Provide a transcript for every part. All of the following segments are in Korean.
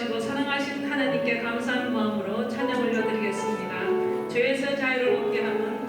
인도하시고 사랑하신 하나님께 감사한 마음으로 찬양 올려드리겠습니다. 죄에서 자유를 얻게 하는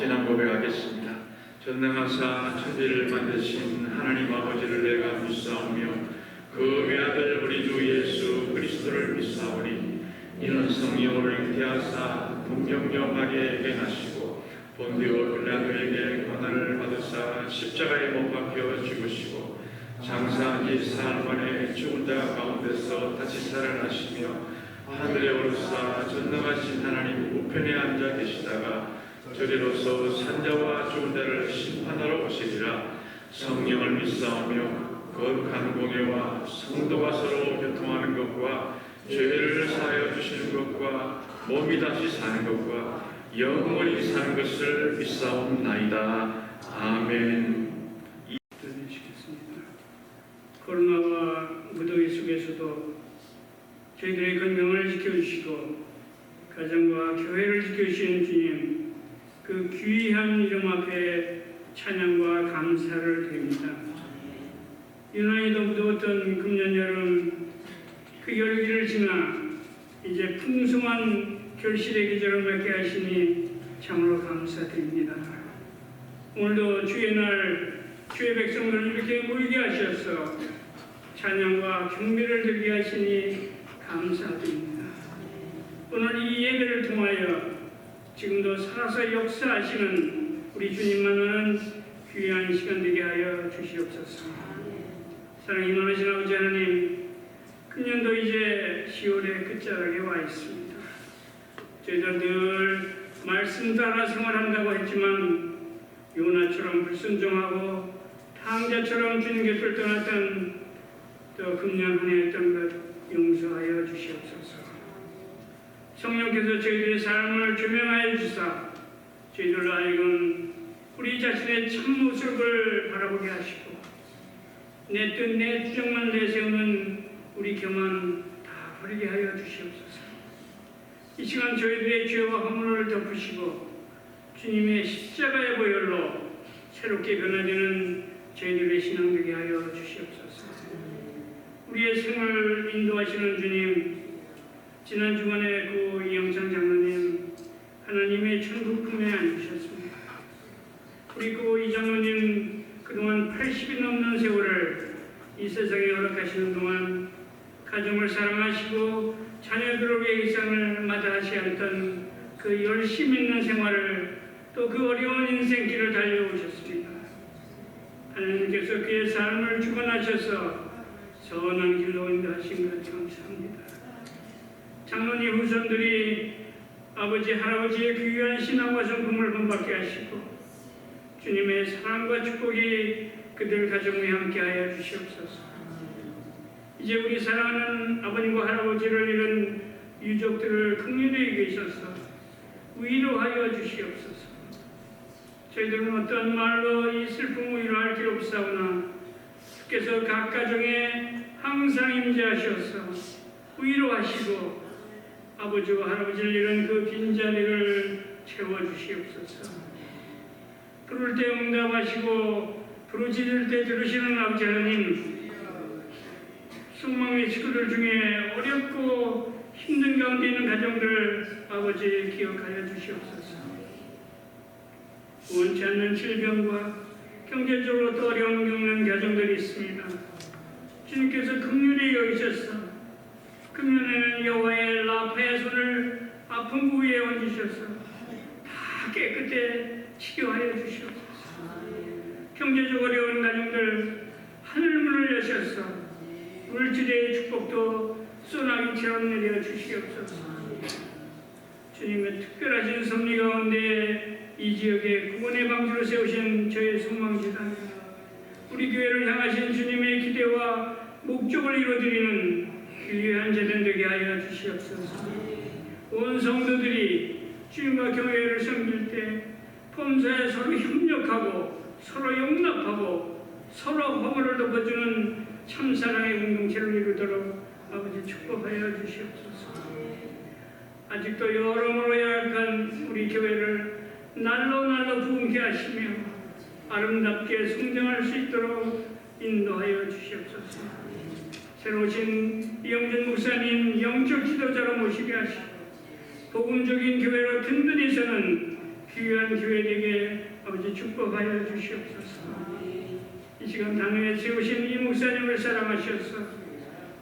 신앙 고백하겠습니다. 전능하사 천지를 만드신 하나님 아버지를 내가 믿사오며 그 외아들 우리 주 예수 그리스도를 믿사오니 이는 성령으로 잉태하사 동정녀 마리아에게 나시고 본디오 빌라도에게 고난을 받으사 십자가에 못 박혀 죽으시고 장사한 지 사흘 만에 죽은 자 가운데서 다시 살아나시며 하늘에 오르사 전능하신 하나님 우편에 앉아 계시다가 저리로서 산자와 죽은 자를 심판하러 오시리라. 성령을 믿사오며 거룩한 공예와 성도가 서로 교통하는 것과 죄를 사하여 주시는 것과 몸이 다시 사는 것과 영원히 사는 것을 믿사옵나이다. 아멘. 드리시겠습니다. 코로나와 무더위 속에서도 저희들의 건강을 지켜주시고 가정과 교회를 지켜주시는 주님, 그 귀한 이름 앞에 찬양과 감사를 드립니다. 유난히도 무더웠던 금년 여름, 그 열기를 지나 이제 풍성한 결실의 계절을 맺게 하시니 참으로 감사드립니다. 오늘도 주의 날, 주의 백성들을 이렇게 모이게 하셔서 찬양과 경배를 드리게 하시니 감사드립니다. 오늘 이 예배를 통하여 지금도 살아서 역사하시는 우리 주님만은 귀한 시간 되게 하여 주시옵소서. 사랑이 많으신 아버지 하나님, 금년도 이제 10월의 끝자락에 와 있습니다. 저희들 늘 말씀 따라 생활한다고 했지만 요나처럼 불순종하고 탕자처럼 주님 곁을 떠났던 또 금년 한 해 했던 것 용서하여 주시옵소서. 성령께서 저희들의 삶을 조명하여 주사 저희들로 하여금 우리 자신의 참모습을 바라보게 하시고 내 뜻 내 주장만 내세우는 우리 교만 다 버리게 하여 주시옵소서. 이 시간 저희들의 죄와 허물을 덮으시고 주님의 십자가의 보혈로 새롭게 변화되는 저희들의 신앙 되게 하여 주시옵소서. 우리의 생을 인도하시는 주님, 지난 주간에 그 이영창 장로님 하나님의 천국 품에 앉으셨습니다. 우리 그 이 장로님 그동안 80이 넘는 세월을 이 세상에 허락하시는 동안 가정을 사랑하시고 자녀들을 위해 일상을 마다하시었던 그 열심 있는 생활을 또 그 어려운 인생길을 달려오셨습니다. 하나님께서 그의 삶을 주관하셔서 선한 길로 인도하신 것 감사합니다. 장로님 후손들이 아버지 할아버지의 귀한 신앙과 성품을 본받게 하시고 주님의 사랑과 축복이 그들 가정에 함께하여 주시옵소서. 이제 우리 사랑하는 아버님과 할아버지를 잃은 유족들을 긍휼히 여기셔서 위로하여 주시옵소서. 저희들은 어떤 말로 이 슬픔을 위로할 길 없사오나 주께서 각 가정에 항상 임재하셔서 위로하시고 아버지와 할아버지를 잃은 그 빈자리를 채워주시옵소서. 부를 때 응답하시고 부르짖을 때 들으시는 아버지 하나님, 속망의 식구들 중에 어렵고 힘든 가운데 있는 가정들 아버지 기억하여 주시옵소서. 원치 않는 질병과 경제적으로 또 어려움 겪는 가정들이 있습니다. 주님께서 긍휼히 여기셔서 금년에는 여호와의 라파의 손을 아픈 부위에 얹으셔서 다 깨끗해 치료하여 주시옵소서. 경제적 어려운 가정들 하늘문을 여셔서 물질의 축복도 소나기처럼 내려 주시옵소서. 주님의 특별하신 섭리 가운데 이 지역에 구원의 방주로 세우신 저의 소망지단, 우리 교회를 향하신 주님의 기대와 목적을 이루어드리는 귀한 재단 되게 하여 주시옵소서. 온 성도들이 주님과 교회를 섬길 때 범사에 서로 협력하고 서로 용납하고 서로 허물을 덮어주는 참사랑의 공동체를 이루도록 아버지 축복하여 주시옵소서. 아직도 여러모로 약한 우리 교회를 날로 부흥케 하시며 아름답게 성장할 수 있도록 인도하여 주시옵소서. 새로 오신 이영준 목사님 영적 지도자로 모시게 하시고 복음적인 교회로 든든히 서는 귀한 교회에게 아버지 축복하여 주시옵소서. 이 시간 당회에 세우신 이 목사님을 사랑하셔서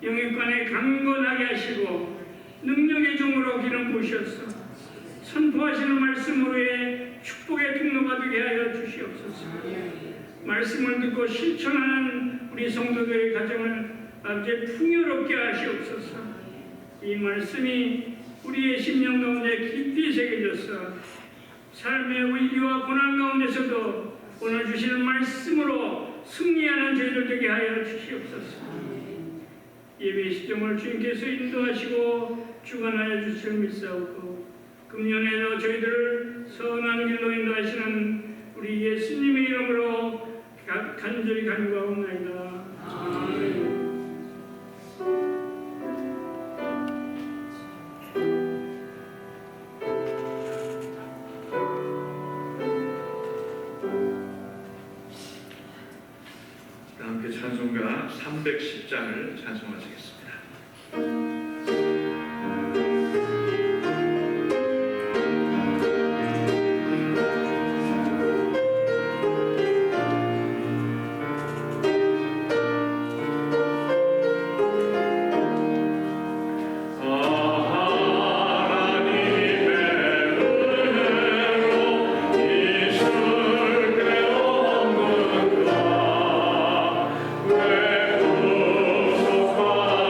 영육간에 강건하게 하시고 능력의 종으로 기름 부으셔서 선포하시는 말씀으로의 축복의 통로가 되게 하여 주시옵소서. 말씀을 듣고 실천하는 우리 성도들의 가정을 아버지 풍요롭게 하시옵소서. 이 말씀이 우리의 심령 가운데 깊이 새겨져서 삶의 위기와 고난 가운데서도 오늘 주시는 말씀으로 승리하는 저희들 되게 하여 주시옵소서. 예배 시점을 주님께서 인도하시고 주관하여 주실 믿사옵고 금년에도 저희들을 선한 길로 인도하시는 우리 예수님의 이름으로 간절히 간구하옵나이다. 아멘. 함께 찬송가 310장을 찬송하시겠습니다. 왜 구속하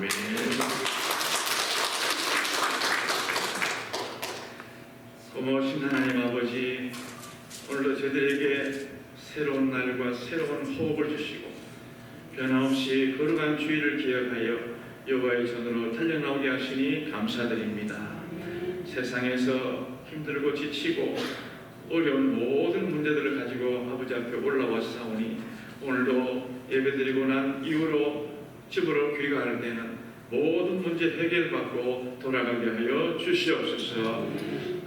아멘. 고마우신 하나님 아버지, 오늘도 저희들에게 새로운 날과 새로운 호흡을 주시고 변함없이 거룩한 주의를 기억하여 여호와의 전으로 달려나오게 하시니 감사드립니다. 세상에서 힘들고 지치고 어려운 모든 문제들을 가지고 아버지 앞에 올라와 싸우니 오늘도 예배드리고 난 이후로 집으로 귀가할 때는 모든 문제 해결받고 돌아가게 하여 주시옵소서.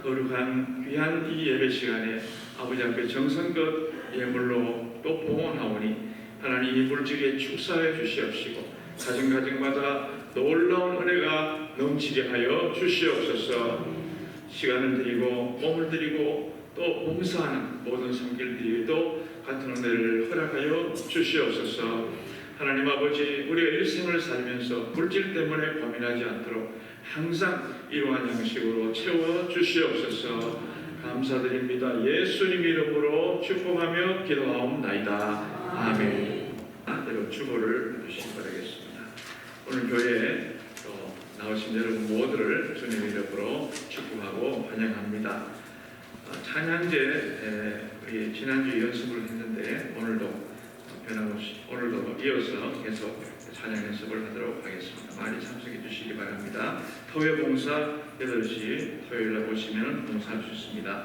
거룩한 귀한 이 예배 시간에 아버지 앞에 정성껏 예물로 또 봉헌하오니 하나님 이 물질에 축사해 주시옵시고 가정가정마다 놀라운 은혜가 넘치게 하여 주시옵소서. 시간을 드리고 몸을 드리고 또 봉사하는 모든 성길들에도 같은 은혜를 허락하여 주시옵소서. 하나님 아버지, 우리가 일생을 살면서 물질 때문에 고민하지 않도록 항상 이러한 양식으로 채워 주시옵소서. 감사드립니다. 예수님 이름으로 축복하며 기도하옵나이다. 아멘. 대로 축복을 주시기 바라겠습니다. 오늘 교회에 또 나오신 여러분 모두를 주님 이름으로 축복하고 환영합니다. 찬양제 우리 지난주 연습을 했는데 오늘도 변함없이 오늘도 이어서 계속 찬양 연습을 하도록 하겠습니다. 많이 참석해 주시기 바랍니다. 토요 봉사 8시 토요일날 오시면 봉사할 수 있습니다.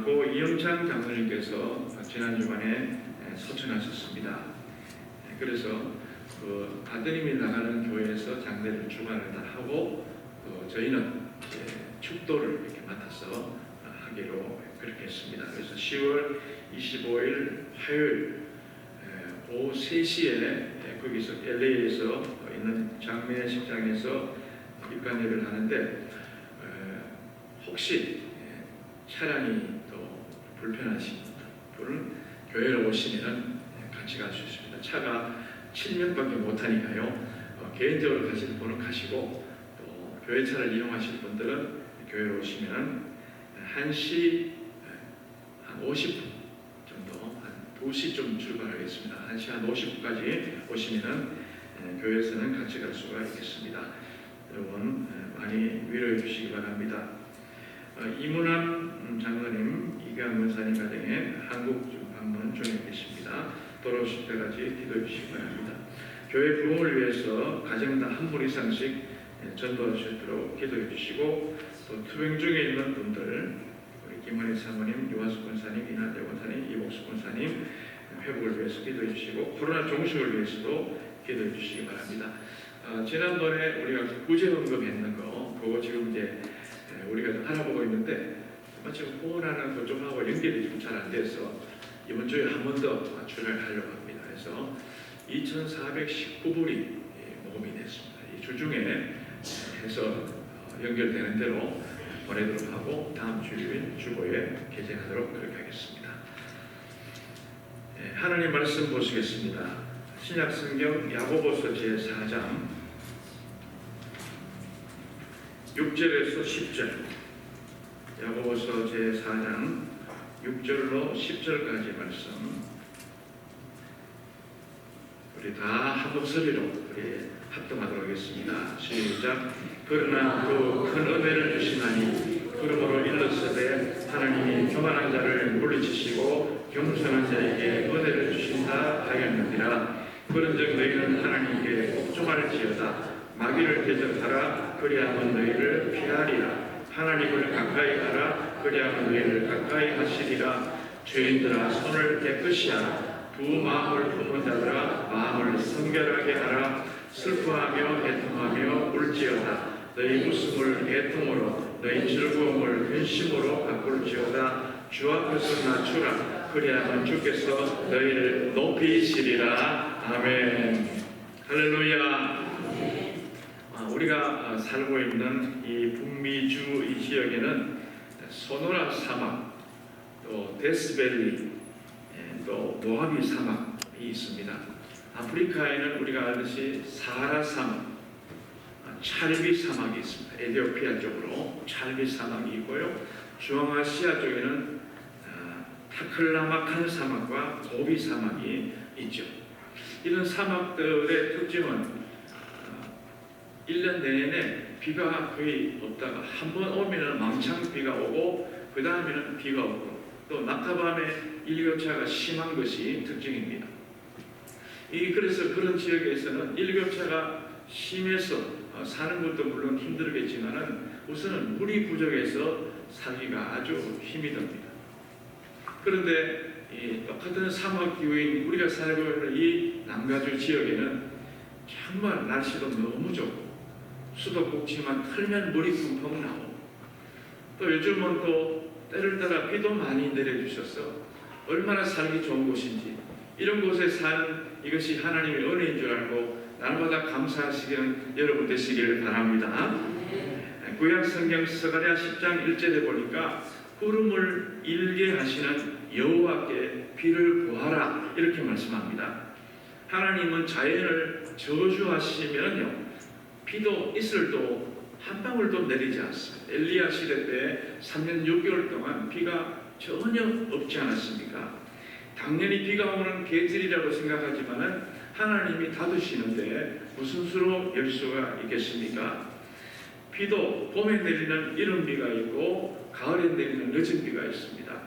고 이영창 장로님께서 지난 주간에 소천하셨습니다. 그래서 그 아드님이 나가는 교회에서 장례를 주관을 다 하고 저희는 축도를 이렇게 맡아서 하기로 그렇게 했습니다. 그래서 10월 25일 화요일 오후 3시에 거기서 LA에서 있는 장례식장에서 입관예를 하는데 혹시 차량이 또 불편하신 분은 교회로 오시면 같이 갈 수 있습니다. 차가 7명밖에 못하니까요. 개인적으로 가실 분은 가시고 또 교회차를 이용하실 분들은 교회로 오시면 1시 한 50분 정도 한 2시쯤 출발하겠습니다. 1시 한 50분까지 오시면 교회에서는 같이 갈 수가 있겠습니다. 여러분 많이 위로해 주시기 바랍니다. 이문함 장로님, 이강 원사님 가정에 한국 방문 중에 계십니다. 돌아오실 때까지 기도해 주시기 바랍니다. 교회 부흥을 위해서 가정당 한 분 이상씩 전도할 수 있도록 기도해 주시고 또 투병 중에 있는 분들 우리 김원희 사모님, 유화숙 권사님, 이난대 권사님, 이복숙 권사님 회복을 위해서 기도해 주시고 코로나 종식을 위해서도 기도해 주시기 바랍니다. 지난번에 우리가 구제헌금 했는 거 그거 지금 이제 우리가 좀 알아보고 있는데 마침 후원하는 그쪽하고 연결이 좀 잘 안 돼서 이번 주에 한 번 더 맞출을 하려고 합니다. 그래서 2,419불이 모금이 됐습니다. 이 주중에 해서 연결되는 대로 보내도록 하고 다음 주일 주보에 게재하도록 그렇게 하겠습니다. 하나님 말씀 보시겠습니다. 신약성경 야고보서 제4장 6절에서 10절 야고보서 제4장 6절로 10절까지 말씀 우리 다 한 목소리로 우리 합동하도록 하겠습니다. 시작. 그러나 그 큰 은혜를 주시나니 그러므로 일렀으되 하나님이 교만한 자를 물리치시고 겸손한 자에게 은혜를 주신다 하였느니라. 그런즉 너희는 하나님께 복종할지어다. 마귀를 대적하라. 그리하면 너희를 피하리라. 하나님을 가까이 하라. 그리하면 너희를 가까이 하시리라. 죄인들아 손을 깨끗이 하라. 두 마음을 품은 자들아 마음을 성결하게 하라. 슬퍼하며 애통하며 울지어다. 너희 웃음을 애통으로 너희 즐거움을 근심으로 바꿀지어다. 주 앞에서 낮추라. 그리하면 주께서 너희를 높이시리라. 아멘. 할렐루야. 우리가 살고 있는 이 북미주 이 지역에는 소노라 사막, 또 데스밸리, 또 모하비 사막이 있습니다. 아프리카에는 우리가 알듯이 사하라 사막, 찰비 사막이 있습니다. 에티오피아 쪽으로 찰비 사막이 있고요. 중앙아시아 쪽에는 타클라마칸 사막과 고비 사막이 있죠. 이런 사막들의 특징은 1년 내내 비가 거의 없다가 한 번 오면은 망창 비가 오고 그 다음에는 비가 오고 또 낮과밤에 일교차가 심한 것이 특징입니다. 그래서 그런 지역에서는 일교차가 심해서 사는 것도 물론 힘들겠지만은 우선은 물이 부족해서 살기가 아주 힘이 듭니다. 그런데 똑같은 사막 기후인 우리가 살고 있는 이 남가주 지역에는 정말 날씨도 너무 좋고 수도꼭지만 틀면 물이 펑펑 나오고 또 요즘은 또 때를 따라 비도 많이 내려주셔서 얼마나 살기 좋은 곳인지 이런 곳에 사는 이것이 하나님의 은혜인 줄 알고 날마다 감사하시는 여러분 되시기를 바랍니다. 구약 성경 스가랴 10장 1절에 보니까 구름을 일게 하시는 여호와께 비를 구하라 이렇게 말씀합니다. 하나님은 자연을 저주하시면요 비도 이슬도 한 방울도 내리지 않습니다. 엘리야 시대 때 3년 6개월 동안 비가 전혀 없지 않았습니까? 당연히 비가 오는 계절이라고 생각하지만은 하나님이 닫으시는데 무슨 수로 열 수가 있겠습니까? 비도 봄에 내리는 이른 비가 있고 가을에 내리는 늦은 비가 있습니다.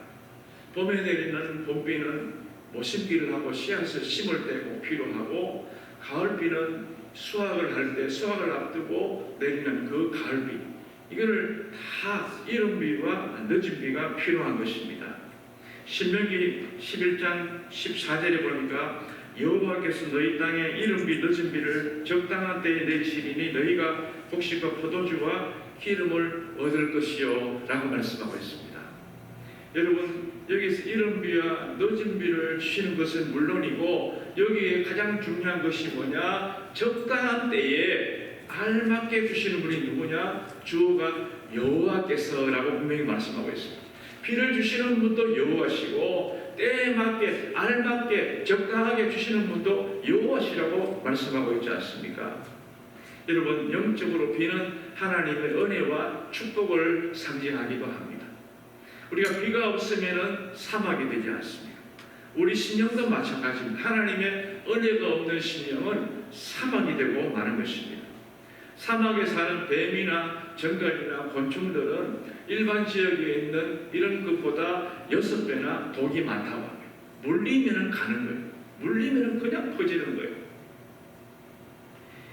봄에 내리는 봄비는 모심기를 하고 씨앗을 심을 때고 필요하고 가을비는 수확을 할 때 수확을 앞두고 내리는 그 가을비 이거를 다 이른 비와 늦은 비가 필요한 것입니다. 신명기 11장 14절에 보니까 여호와께서 너희 땅에 이른 비 늦은 비를 적당한 때에 내리시리니 너희가 곡식과 포도주와 기름을 얻을 것이요 라고 말씀하고 있습니다. 여러분 여기서 이른 비와 늦은 비를 주시는 것은 물론이고 여기에 가장 중요한 것이 뭐냐? 적당한 때에 알맞게 주시는 분이 누구냐? 주어가 여호와께서라고 분명히 말씀하고 있습니다. 비를 주시는 분도 여호와시고 때에 맞게 알맞게 적당하게 주시는 분도 여호와시라고 말씀하고 있지 않습니까? 여러분 영적으로 비는 하나님의 은혜와 축복을 상징하기도 합니다. 우리가 비가 없으면 사막이 되지 않습니다. 우리 심령도 마찬가지입니다. 하나님의 은혜가 없는 심령은 사막이 되고 마는 것입니다. 사막에 사는 뱀이나 정갈이나 곤충들은 일반 지역에 있는 이런 것보다 6배나 독이 많다고 합니다. 물리면 가는 거예요. 물리면 그냥 퍼지는 거예요.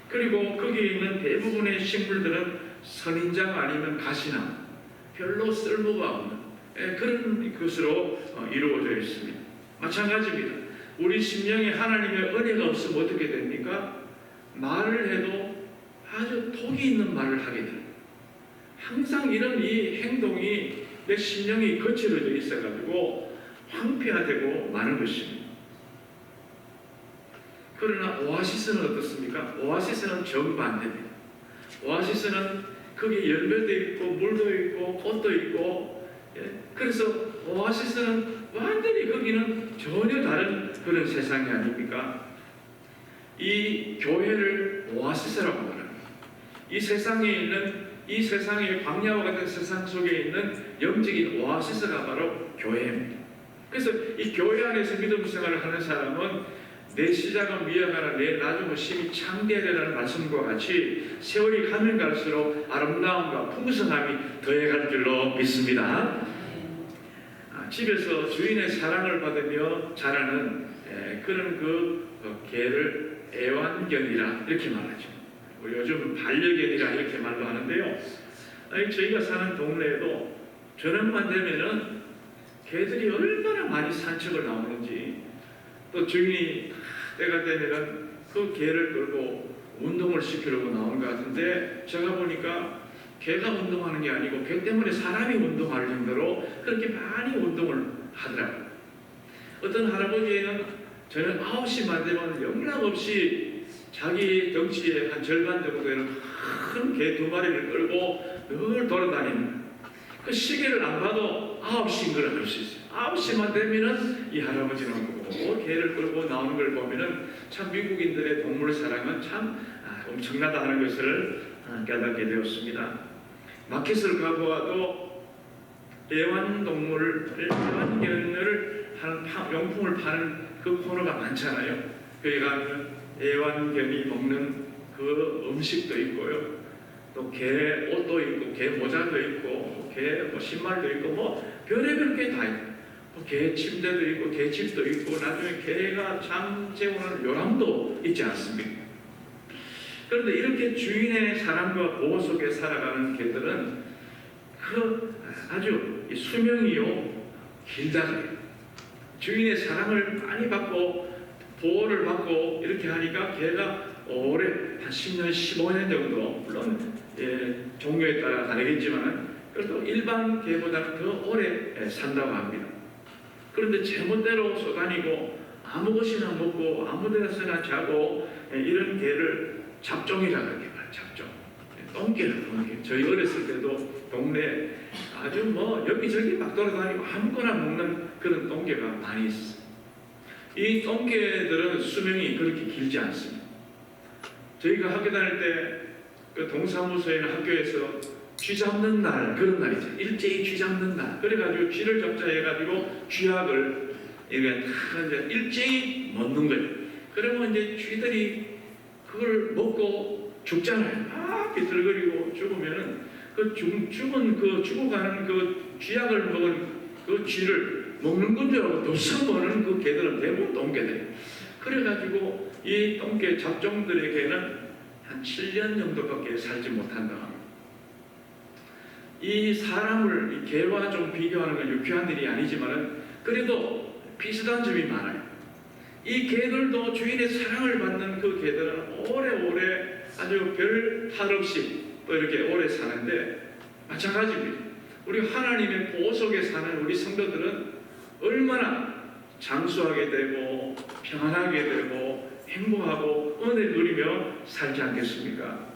그리고 거기에 있는 대부분의 식물들은 선인장 아니면 가시나무, 별로 쓸모가 없는 그런 것으로 이루어져 있습니다. 마찬가지입니다. 우리 심령에 하나님의 은혜가 없으면 어떻게 됩니까? 말을 해도 아주 독이 있는 말을 하게 됩니다. 항상 이런 이 행동이 내 심령이 거칠어져 있어가지고 황폐화되고 마는 것입니다. 그러나 오아시스는 어떻습니까? 오아시스는 정반대입니다. 오아시스는 거기에 열매도 있고 물도 있고 꽃도 있고 그래서 오아시스는 완전히 거기는 전혀 다른 그런 세상이 아닙니까? 이 교회를 오아시스라고 말합니다. 이 세상에 있는 이 세상의 광야와 같은 세상 속에 있는 영적인 오아시스가 바로 교회입니다. 그래서 이 교회 안에서 믿음 생활을 하는 사람은 내 시작은 미약하나 내 나중은 심히 창대하리라는 말씀과 같이 세월이 가면 갈수록 아름다움과 풍성함이 더해갈 줄로 믿습니다. 집에서 주인의 사랑을 받으며 자라는 그런 그 개를 애완견이라 이렇게 말하죠. 우리 요즘 반려견이라 이렇게 말도 하는데요. 저희가 사는 동네에도 저녁만 되면은 개들이 얼마나 많이 산책을 나오는지 또 주인이 때가 되면은 그 개를 끌고 운동을 시키려고 나오는 것 같은데 제가 보니까 개가 운동하는 게 아니고 개 때문에 사람이 운동할 정도로 그렇게 많이 운동을 하더라고요. 어떤 할아버지는 저는 9시만 되면 영락없이 자기 덩치의 한 절반 정도 되는 큰 개 2마리를 끌고 늘 돌아다니는 그 시계를 안 봐도 9시인 걸 알 수 있어요. 9시만 되면은 이 할아버지는 꼭 개를 끌고 나오는 걸 보면은 참 미국인들의 동물 사랑은 참 엄청나다 하는 것을 깨닫게 되었습니다. 마켓을 가보아도 애완동물을 애완견을 하는 용품을 파는 그 코너가 많잖아요. 거기 가면 애완견이 먹는 그 그 음식도 있고요. 또 개 옷도 있고, 개 모자도 있고, 개 신발도 있고, 별의별 게 다 있고, 개 침대도 있고, 개 집도 있고, 나중에 개가 잠 재우는 요람도 있지 않습니까? 그런데 이렇게 주인의 사랑과 보호 속에 살아가는 개들은 그 아주 수명이요 길다고요. 주인의 사랑을 많이 받고 보호를 받고 이렇게 하니까 개가 오래 한 10년, 15년 정도, 물론 종류에 따라 다르겠지만 그래도 일반 개보다는 더 오래 산다고 합니다. 그런데 제멋대로 쏘다니고 아무 것이나 먹고 아무 데서나 자고 이런 개를 잡종이라고 해요. 잡종. 똥개를 똥개. 저희 어렸을 때도 동네 아주 여기저기 막 돌아다니고 아무거나 먹는 그런 똥개가 많이 있었어요. 이 똥개들은 수명이 그렇게 길지 않습니다. 저희가 학교 다닐 때 그 동사무소에는 학교에서 쥐 잡는 날, 그런 날이죠. 일제히 쥐 잡는 날. 그래가지고 쥐를 잡자 해가지고 쥐약을 이제 일제히 먹는 거예요. 그러면 이제 쥐들이 그걸 먹고 죽잖아요. 막 비틀거리고 죽으면은 죽어가는 그 쥐약을 먹은 그 쥐를 먹는 건 줄 알고 덥석거는 그 개들은 대부분 똥개들이에요. 그래가지고 이 똥개 잡종들에게는 한 7년 정도밖에 살지 못한다. 이 사람을 이 개와 좀 비교하는 건 유쾌한 일이 아니지만은 그래도 비슷한 점이 많아요. 이 개들도 주인의 사랑을 받는 그 개들은 오래오래 아주 별 탈 없이 또 이렇게 오래 사는데 마찬가지입니다. 우리 하나님의 보호 속에 사는 우리 성도들은 얼마나 장수하게 되고 평안하게 되고 행복하고 은혜를 누리며 살지 않겠습니까?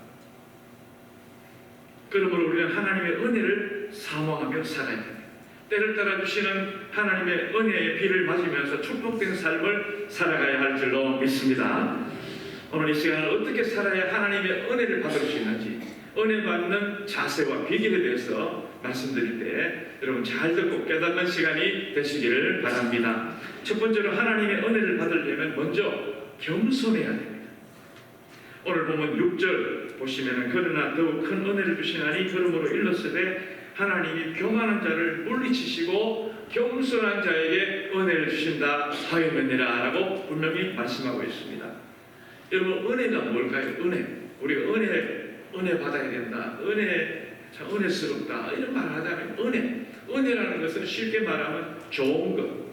그러므로 우리는 하나님의 은혜를 사모하며 살아야 됩니다. 때를 따라 주시는 하나님의 은혜의 비를 맞으면서 축복된 삶을 살아가야 할 줄로 믿습니다. 오늘 이 시간을 어떻게 살아야 하나님의 은혜를 받을 수 있는지, 은혜 받는 자세와 비결에 대해서 말씀드릴 때 여러분 잘 듣고 깨닫는 시간이 되시기를 바랍니다. 첫 번째로 하나님의 은혜를 받으려면 먼저 겸손해야 됩니다. 오늘 보면 6절 보시면 그러나 더욱 큰 은혜를 주시나니 그러므로 일렀으되 하나님이 교만한 자를 물리치시고 겸손한 자에게 은혜를 주신다 하였느니라 라고 분명히 말씀하고 있습니다. 여러분 은혜가 뭘까요? 우리가 은혜 받아야 된다. 참 은혜스럽다. 이런 말을 하자면 은혜라는 것은 쉽게 말하면 좋은 것,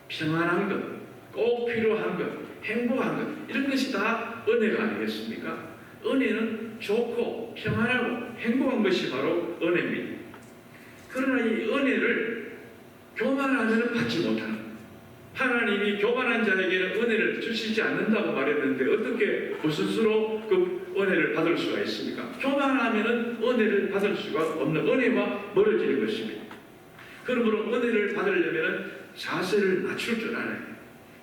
평안한 것, 꼭 필요한 것, 행복한 것, 이런 것이 다 은혜가 아니겠습니까? 은혜는 좋고 평안하고 행복한 것이 바로 은혜입니다. 그러나 이 은혜를 교만하면 받지 못하는 거예요. 하나님이 교만한 자에게는 은혜를 주시지 않는다고 말했는데 어떻게 무슨 수로 그 은혜를 받을 수가 있습니까? 교만하면 은혜를 받을 수가 없는, 은혜와 멀어지는 것입니다. 그러므로 은혜를 받으려면 자세를 낮출 줄 알아야 돼요.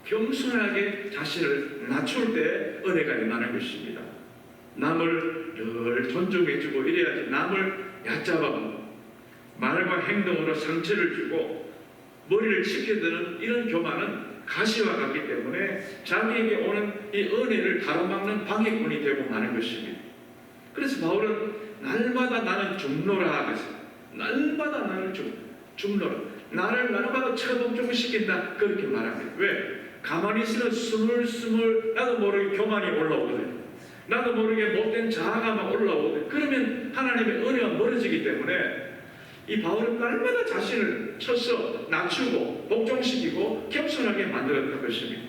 겸손하게 자신을 낮출 때 은혜가 임하는 것입니다. 남을 늘 존중해주고 이래야지 남을 얕잡아 말과 행동으로 상처를 주고 머리를 치켜드는 이런 교만은 가시와 같기 때문에 자기에게 오는 이 은혜를 가로막는 방해꾼이 되고 마는 것입니다. 그래서 바울은 날마다 나는 줍노라 하겠어요. 날마다 나는 줍노라. 나를 날마다 처복종시킨다 그렇게 말합니다. 왜? 가만히 있으면 스물스물 나도 모르게 교만이 올라오거든요. 나도 모르게 못된 자아가 막 올라오거든요. 그러면 하나님의 은혜가 멀어지기 때문에 이 바울은 날마다 자신을 쳐서 낮추고 복종시키고 겸손하게 만들었던 것입니다.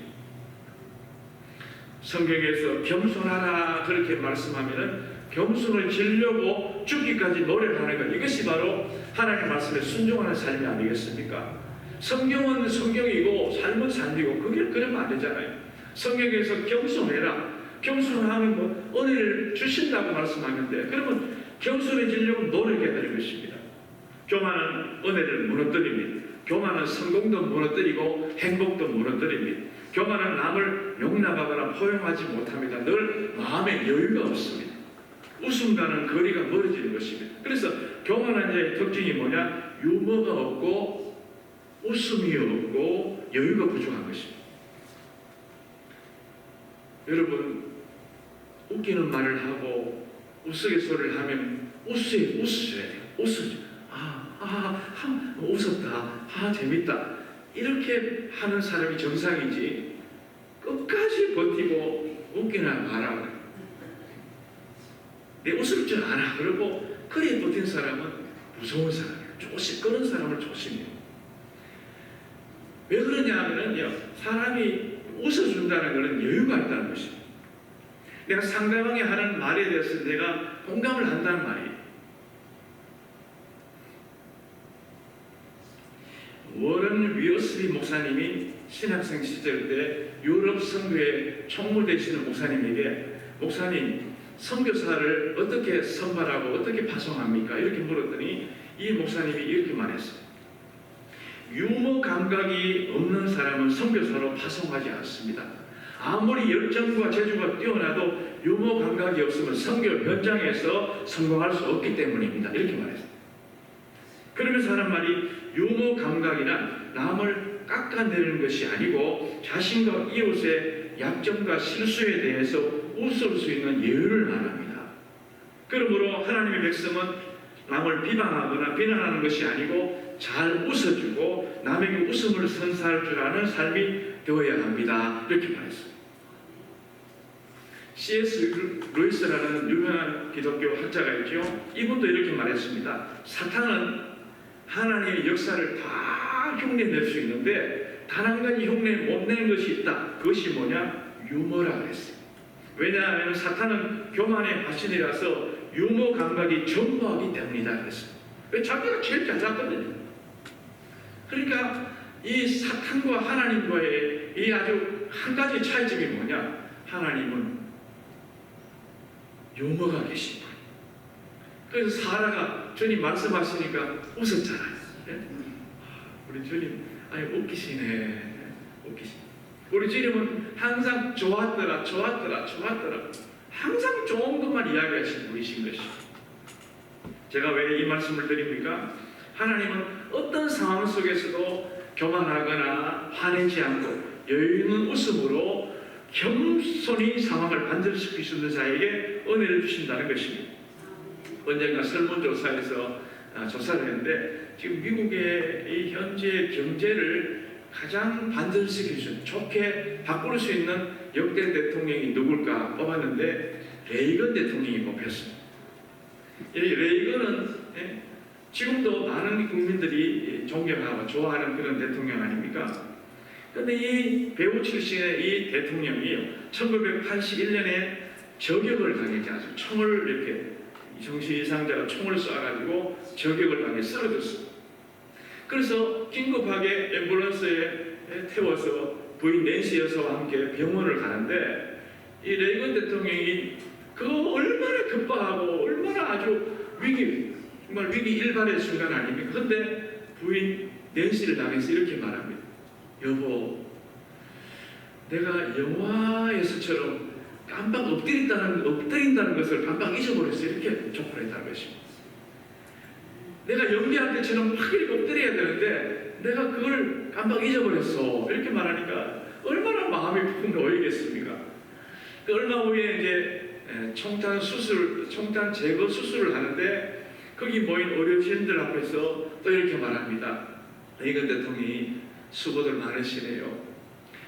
성경에서 겸손하라 그렇게 말씀하면은 겸손을 지려고 죽기까지 노력하는 것, 이것이 바로 하나님의 말씀에 순종하는 삶이 아니겠습니까? 성경은 성경이고 삶은 삶이고 그게 그러면 안 되잖아요. 성경에서 겸손해라. 겸손하면 은혜를 주신다고 말씀하는데 그러면 겸손해지려고 노력해야 되는 것입니다. 교만은 은혜를 무너뜨립니다. 교만은 성공도 무너뜨리고 행복도 무너뜨립니다. 교만은 남을 용납하거나 포용하지 못합니다. 늘 마음에 여유가 없습니다. 웃음과는 거리가 멀어지는 것입니다. 그래서 교만한 자의 특징이 뭐냐? 유머가 없고 웃음이 없고 여유가 부족한 것입니다. 여러분 웃기는 말을 하고 우스갯소리를 하면 웃으셔야 돼요. 웃으죠. 웃었다. 재밌다. 이렇게 하는 사람이 정상이지 끝까지 버티고 웃기나 마라. 내 웃을 줄 알아. 그러고 그리 버틴 사람은 무서운 사람이에요. 그런 사람을 조심해요. 왜 그러냐 하면요, 사람이 웃어준다는 것은 여유가 있다는 것입니다. 내가 상대방이 하는 말에 대해서 내가 공감을 한다는 말이에요. 워런 위어스비 목사님이 신학생 시절 때 유럽 선교에 총무되시는 목사님에게 목사님, 선교사를 어떻게 선발하고 어떻게 파송합니까? 이렇게 물었더니 이 목사님이 이렇게 말했어요. 유머 감각이 없는 사람은 선교사로 파송하지 않습니다. 아무리 열정과 재주가 뛰어나도 유머 감각이 없으면 선교 현장에서 성공할 수 없기 때문입니다. 이렇게 말했어요. 그러면서 하는 말이 유머 감각이란 남을 깎아내리는 것이 아니고 자신과 이웃의 약점과 실수에 대해서 웃을 수 있는 여유를 말합니다. 그러므로 하나님의 백성은 남을 비방하거나 비난하는 것이 아니고 잘 웃어주고 남에게 웃음을 선사할 줄 아는 삶이 되어야 합니다. 이렇게 말했어요. C.S. 루이스라는 유명한 기독교 학자가 있죠. 이분도 이렇게 말했습니다. 사탄은 하나님의 역사를 다 흉내낼 수 있는데 단 한 가지 흉내 못 내는 것이 있다. 그것이 뭐냐? 유머라 그랬어요. 왜냐하면 사탄은 교만의 화신이라서 유머 감각이 전부하기 때문이다 그랬어요. 왜 자기가 제일 잘 잡거든요. 그러니까 이 사탄과 하나님과의 이 아주 한 가지 차이점이 뭐냐? 하나님은 유머가 계신 거예요. 그래서 사라가 주님 말씀하시니까 웃었잖아요. 우리 주님 웃기시네. 웃기시네. 우리 주님은 항상 좋았더라. 항상 좋은 것만 이야기하시는 분이신 것이죠. 제가 왜 이 말씀을 드립니까? 하나님은 어떤 상황 속에서도 교만하거나 화내지 않고 여유 있는 웃음으로 겸손히 상황을 반전시킬 수 있는 자에게 은혜를 주신다는 것입니다. 언젠가 설문조사에서 조사를 했는데 지금 미국의 이 현재 경제를 가장 반전시킬 수 있는, 좋게 바꿀 수 있는 역대 대통령이 누굴까 뽑았는데 레이건 대통령이 뽑혔습니다. 이 레이건은 지금도 많은 국민들이 존경하고 좋아하는 그런 대통령 아닙니까? 그런데 이 배우 출신의 이 대통령이 1981년에 저격을 당했지 않습니까? 총을 이렇게 정신 이상자가 총을 쏴가지고 저격을 당해 쓰러졌어요. 그래서 긴급하게 앰뷸런스에 태워서 부인 낸시 여사와 함께 병원을 가는데 이 레이건 대통령이 그거 얼마나 급박하고 얼마나 아주 정말 위기 일반의 순간 아닙니까? 그런데 부인 낸시를 당해서 이렇게 말합니다. 여보, 내가 영화에서처럼 깜빡 엎드린다는 것을 깜빡 잊어버렸어. 이렇게 촉구를 했다는 것입니다. 내가 연기할 때처럼 확 이렇게 엎드려야 되는데 내가 그걸 깜빡 잊어버렸어. 이렇게 말하니까 얼마나 마음이 푹 놓이겠습니까? 그 얼마 후에 이제 총탄 제거 수술을 하는데 거기 모인 의료진들 앞에서 또 이렇게 말합니다. 레이건 대통령이 수고들 많으시네요.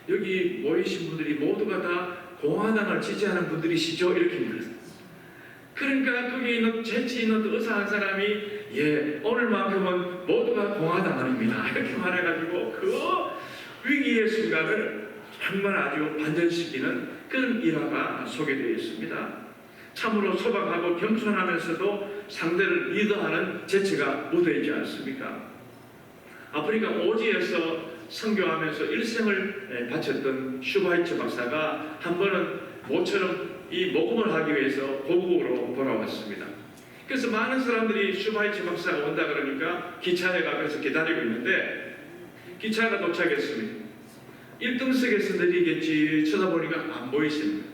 여기 모이신 분들이 모두가 다 공화당을 지지하는 분들이시죠? 이렇게 말했어요. 그러니까 거기 있는 재치 있는 의사 한 사람이 오늘만큼은 모두가 공화당입니다. 이렇게 말해가지고 그 위기의 순간을 정말 아주 반전시키는 그런 일화가 소개되어 있습니다. 참으로 소박하고 겸손하면서도 상대를 리더하는 재치가 묻어있지 않습니까? 아프리카 오지에서 선교하면서 일생을 바쳤던 슈바이처 박사가 한 번은 모처럼 이 모금을 하기 위해서 고국으로 돌아왔습니다. 그래서 많은 사람들이 슈바이처 박사가 온다 그러니까 기차역 앞에서 기다리고 있는데 기차가 도착했습니다. 1등석에서 내리겠지 쳐다보니까 안 보이십니다.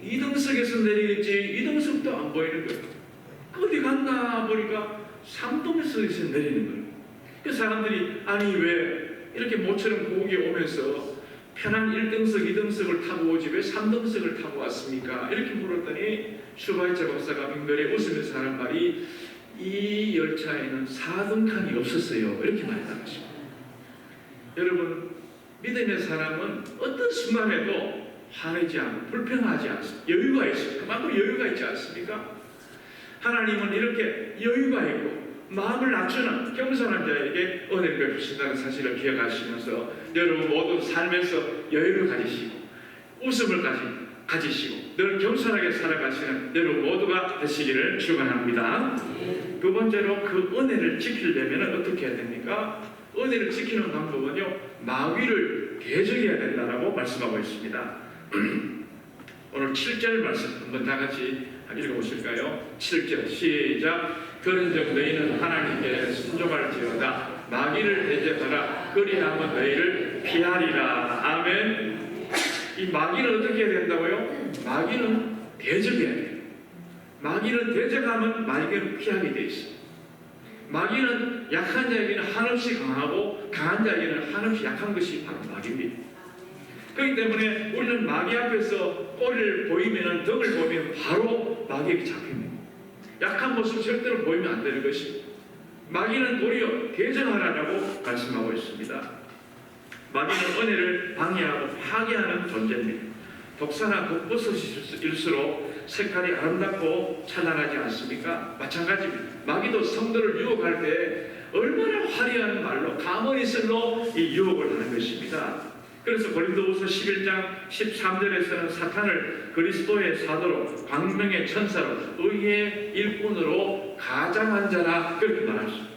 2등석에서 내리겠지 2등석도 안 보이는 거예요. 어디 갔나 보니까 3등석에서 내리는 거예요. 그 사람들이 아니 왜 이렇게 모처럼 고국에 오면서 편한 1등석, 2등석을 타고 오지 왜 3등석을 타고 왔습니까? 이렇게 물었더니 슈바이처 박사가 빙그레 웃으면서 하는 말이 이 열차에는 4등 칸이 없었어요. 이렇게 말했다는 것입니다. 여러분, 믿음의 사람은 어떤 순간에도 화내지 않고 불평하지 않습니다. 여유가 있습니다. 그만큼 여유가 있지 않습니까? 하나님은 이렇게 여유가 있고 마음을 낮추는 겸손한 자에게 은혜를 베푸신다는 사실을 기억하시면서 여러분 모두 삶에서 여유를 가지시고 웃음을 가지시고 늘 겸손하게 살아가시는 여러분 모두가 되시기를 축원합니다. 두 번째로 그 은혜를 지키려면 어떻게 해야 됩니까? 은혜를 지키는 방법은요, 마귀를 대적해야 된다고 말씀하고 있습니다. 오늘 7절 말씀 한번 다 같이 읽어보실까요? 7절 시작. 그런즉 너희는 하나님께 순종할지어다 마귀를 대적하라 그리하면 너희를 피하리라. 아멘. 이 마귀는 어떻게 해야 된다고요? 마귀는 대적해야 돼요. 마귀는 대적하면 마귀는 피하게 돼 있어요. 마귀는 약한 자에게는 한없이 강하고 강한 자에게는 한없이 약한 것이 바로 마귀입니다. 그렇기 때문에 우리는 마귀 앞에서 꼬리를 보이면 덕을 보면 바로 마귀에게 잡힙니다. 약한 모습 절대로 보이면 안 되는 것입니다. 마귀는 도리어 대적하라고 말씀하고 있습니다. 마귀는 은혜를 방해하고 파괴하는 존재입니다. 독사나 독버섯일수록 색깔이 아름답고 찬란하지 않습니까? 마찬가지입니다. 마귀도 성도를 유혹할 때 얼마나 화려한 말로 가머리슬로 이 유혹을 하는 것입니다. 그래서 고린도후서 11장 13절에서는 사탄을 그리스도의 사도로 광명의 천사로 의의 일꾼으로 가장한 자라 그렇게 말합니다.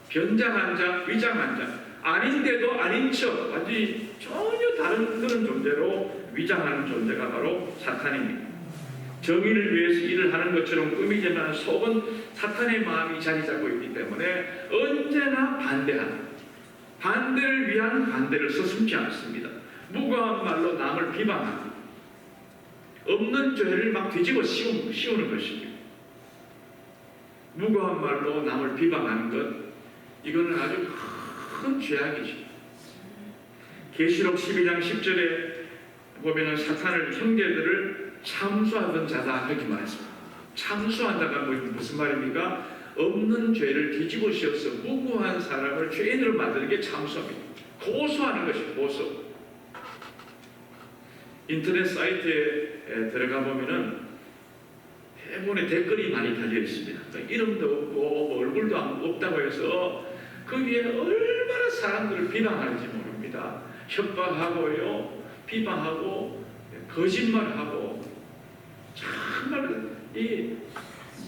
변장한 자, 위장한 자, 아닌데도 아닌 척 완전히 전혀 다른 그런 존재로 위장하는 존재가 바로 사탄입니다. 정의를 위해서 일을 하는 것처럼 꾸미지만 속은 사탄의 마음이 자리 잡고 있기 때문에 언제나 반대를 위한 반대를 서슴지 않습니다. 무고한 말로 남을 비방하고 없는 죄를 막 뒤집어 씌우는 것입니다. 무고한 말로 남을 비방하는 것, 이거는 아주 큰 죄악이죠. 계시록 12장 10절에 보면은 사탄을 형제들을 참수하던 자다 그렇게 말했습니다. 참수한다가 무슨 말입니까? 없는 죄를 뒤집어 씌워서 무고한 사람을 죄인으로 만드는 게 참수합니다. 고소하는 것이 고소. 인터넷 사이트에 들어가 보면은 대부분의 댓글이 많이 달려 있습니다. 이름도 없고 얼굴도 없다고 해서 거기에 얼마나 사람들을 비방하는지 모릅니다. 협박하고요, 비방하고 거짓말하고 정말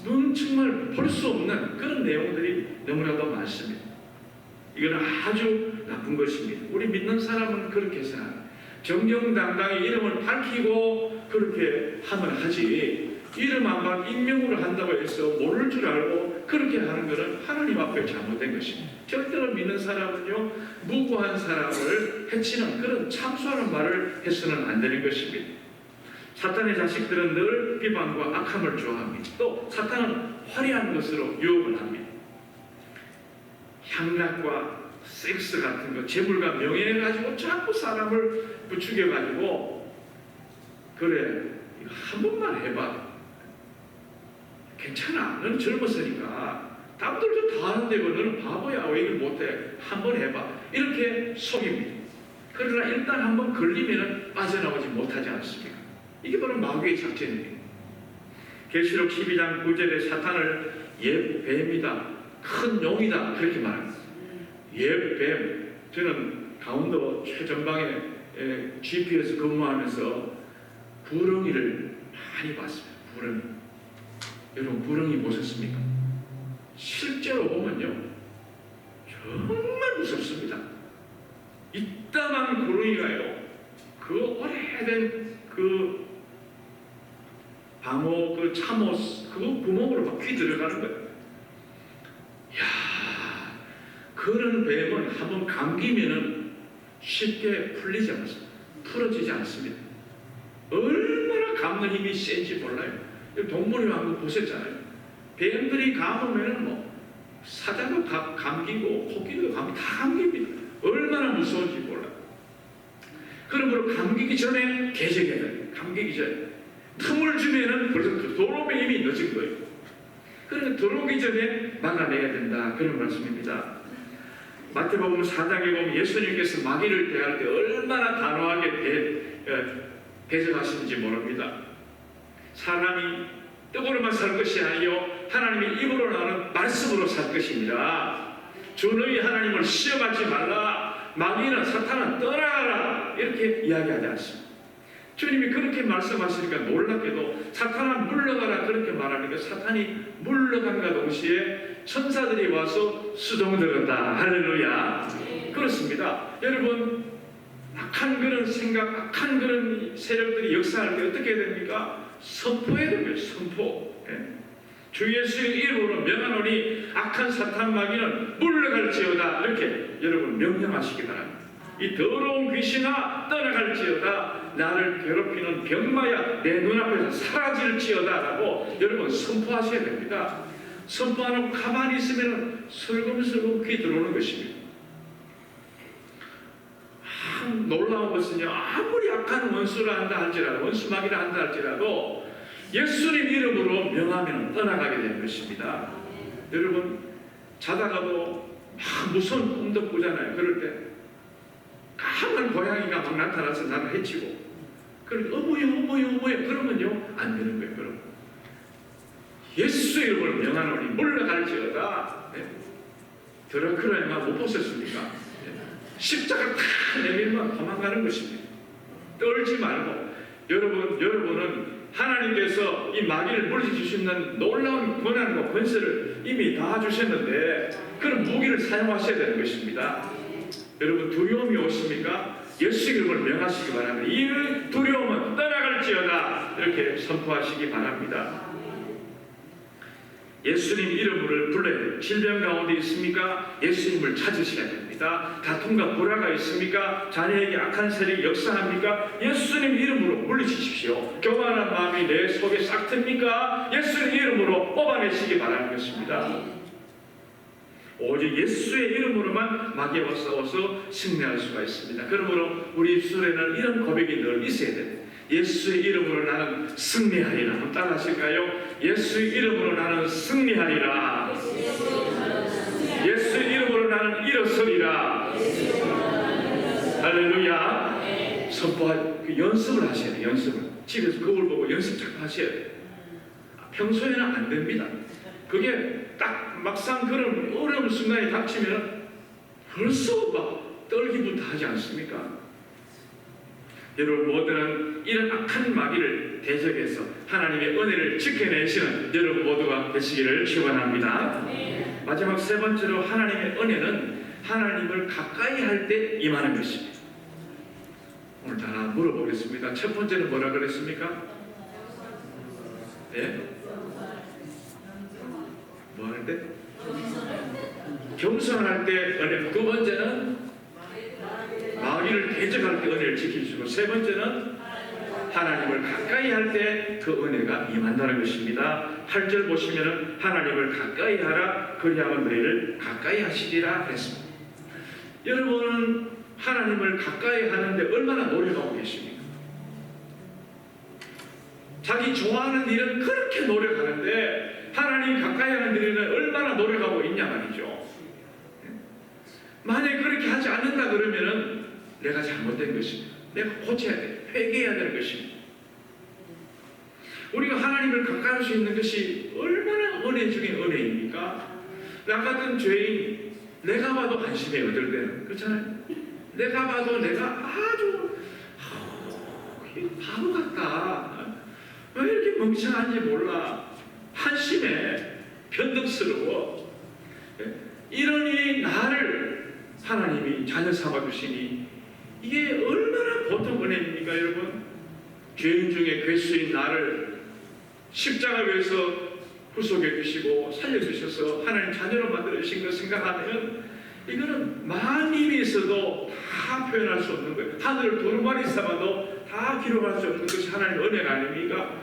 눈 정말 볼 수 없는 그런 내용들이 너무나도 많습니다. 이건 아주 나쁜 것입니다. 우리 믿는 사람은 그렇게 해서는 정정당당히 이름을 밝히고 그렇게 하면 하지, 이름 안 밝히고 익명으로 한다고 해서 모를 줄 알고 그렇게 하는 것은 하나님 앞에 잘못된 것입니다. 절대로 믿는 사람은요, 무고한 사람을 해치는 그런 참수하는 말을 해서는 안 되는 것입니다. 사탄의 자식들은 늘 비방과 악함을 좋아합니다. 또 사탄은 화려한 것으로 유혹을 합니다. 향락과 섹스 같은 것, 재물과 명예를 가지고 자꾸 사람을 부추겨가지고 그래, 이거 한 번만 해봐. 괜찮아. 너는 젊었으니까. 남들도 다 하는데 너는 바보야. 왜 이걸 못해? 한 번 해봐. 이렇게 속입니다. 그러나 일단 한 번 걸리면 빠져나오지 못하지 않습니까? 이게 바로 마귀의 작전입니다. 계시록 12장 9절에 사탄을 옛 뱀이다, 큰 용이다 그렇게 말합니다. 옛 뱀. 저는 강원도 최전방에 GP에서 근무하면서 부렁이를 많이 봤습니다. 부렁이. 여러분 부렁이 보셨습니까? 실제로 보면요 정말 무섭습니다. 이따만 부렁이가요, 그 오래된 그 방어, 그 참호, 그 구멍으로 막 귀 들어가는 거예요. 이야, 그런 뱀은 한번 감기면은 쉽게 풀리지 않습니다. 풀어지지 않습니다. 얼마나 감는 힘이 센지 몰라요. 동물의 왕국 보셨잖아요. 뱀들이 감으면은 뭐 사자도 감기고 코끼리도 다 감깁니다. 얼마나 무서운지 몰라요. 그러므로 감기기 전에 개정해야 돼요. 감기기 전에. 틈을 주면은 벌써 들어오면 이미 늦은 거예요. 그러니까 들어오기 전에 막아내야 된다. 그런 말씀입니다. 마태복음 4장에 보면 예수님께서 마귀를 대할 때 얼마나 단호하게 대적하시는지 모릅니다. 사람이 떡으로만 살 것이 아니요 하나님의 입으로 나오는 말씀으로 살 것입니다. 주 너희 하나님을 시험하지 말라. 마귀는 사탄은 떠나가라. 이렇게 이야기하지 않습니다. 주님이 그렇게 말씀하시니까 놀랍게도 사탄아 물러가라 그렇게 말하니까 사탄이 물러간과 동시에 천사들이 와서 수종들었다. 할렐루야. 그렇습니다. 여러분 악한 그런 생각, 악한 그런 세력들이 역사할 때 어떻게 해야 됩니까? 선포해야 됩니다. 선포. 주 예수의 이름으로 명하노니 악한 사탄 마귀는 물러갈지어다. 이렇게 여러분 명령하시기 바랍니다. 이 더러운 귀신아 떠나갈지어다. 나를 괴롭히는 병마야 내 눈앞에서 사라질지어다 라고 여러분 선포하셔야 됩니다. 선포 안 하고 가만히 있으면 슬금슬금 귀 들어오는 것입니다. 놀라운 것은요, 아무리 악한 원수를 한다 할지라도, 원수마귀를 한다 할지라도 예수님 이름으로 명하면 떠나가게 되는 것입니다. 여러분 자다가도 무서운 꿈도 꾸잖아요. 그럴 때 강한 고양이가 막 나타나서 나를 해치고, 그러면 어머야 그러면요 안 되는 거예요. 그럼 예수 이름으로 명하노니 물러갈지어다. 드라큘라가 못 보셨습니까? 십자가 다 내밀면 도망가는 것입니다. 떨지 말고 여러분은 하나님께서 이 마귀를 물리칠 수 있는 놀라운 권한과 권세를 이미 다 주셨는데 그런 무기를 사용하셔야 되는 것입니다. 여러분 두려움이 오십니까? 예수 이름을 명하시기 바랍니다. 이 두려움은 떠나갈지어다. 이렇게 선포하시기 바랍니다. 예수님 이름을 불러야 돼요. 질병 가운데 있습니까? 예수님을 찾으셔야 됩니다. 다툼과 불화가 있습니까? 자녀에게 악한 세력이 역사합니까? 예수님 이름으로 물리치십시오. 교만한 마음이 내 속에 싹 틉니까? 예수님 이름으로 뽑아내시기 바라는 것입니다. 오직 예수의 이름으로만 마귀와 싸워서 승리할 수가 있습니다. 그러므로 우리 입술에는 이런 고백이 늘 있어야 됩니다. 예수의 이름으로 나는 승리하리라. 한번 따라 하실까요? 예수의 이름으로 나는 승리하리라. 예수의 이름으로 나는 일어서리라. 할렐루야. 선포할 연습을 하셔야 돼요. 연습을. 집에서 거울 보고 연습 잘 하셔야 돼요. 평소에는 안 됩니다. 그게 딱 막상 그런 어려운 순간이 닥치면 벌써 막 떨기부터 하지 않습니까? 여러분 모두는 이런 악한 마귀를 대적해서 하나님의 은혜를 지켜내시는 여러분 모두가 되시기를 축원합니다. 마지막 세 번째로 하나님의 은혜는 하나님을 가까이 할 때 임하는 것입니다. 오늘 다 물어보겠습니다. 첫 번째는 뭐라 그랬습니까? 예? 뭐 할 때? 겸손할 때 은혜. 두 번째는 마귀를 대적할 때 은혜를 지켜주시고, 세 번째는 하나님을 가까이 할 때 그 은혜가 임한다는 것입니다. 8절 보시면은 하나님을 가까이 하라 그리하면 너희를 가까이 하시리라 그랬습니다. 여러분은 하나님을 가까이 하는데 얼마나 노력하고 계십니까? 자기 좋아하는 일은 그렇게 노력하는데 하나님 가까이 하는 일에는 얼마나 노력하고 있냐 말이죠. 만약에 그렇게 하지 않는다 그러면은 내가 잘못된 것입니다. 내가 고쳐야 돼. 회개해야 되는 것입니다. 우리가 하나님을 가까이 할 수 있는 것이 얼마나 은혜 중에 은혜입니까? 나 같은 죄인, 내가 봐도 한심해 얻을 때는. 그렇잖아요? 내가 봐도 내가 아주 바보 같다. 왜 이렇게 멍청한지 몰라. 한심해. 변덕스러워. 이러니 나를 하나님이 자녀 삼아주시니 이게 얼마나 보통 은혜입니까 여러분? 죄인 중에 괴수인 나를 십자가 위에서 구속해 주시고 살려주셔서 하나님 자녀로 만들어주신 걸 생각하면 이거는 만민이 있어도 다 표현할 수 없는 거예요. 하늘을 두루마리 삼아도 다 기록할 수 없는 것이 하나님의 은혜가 아닙니까?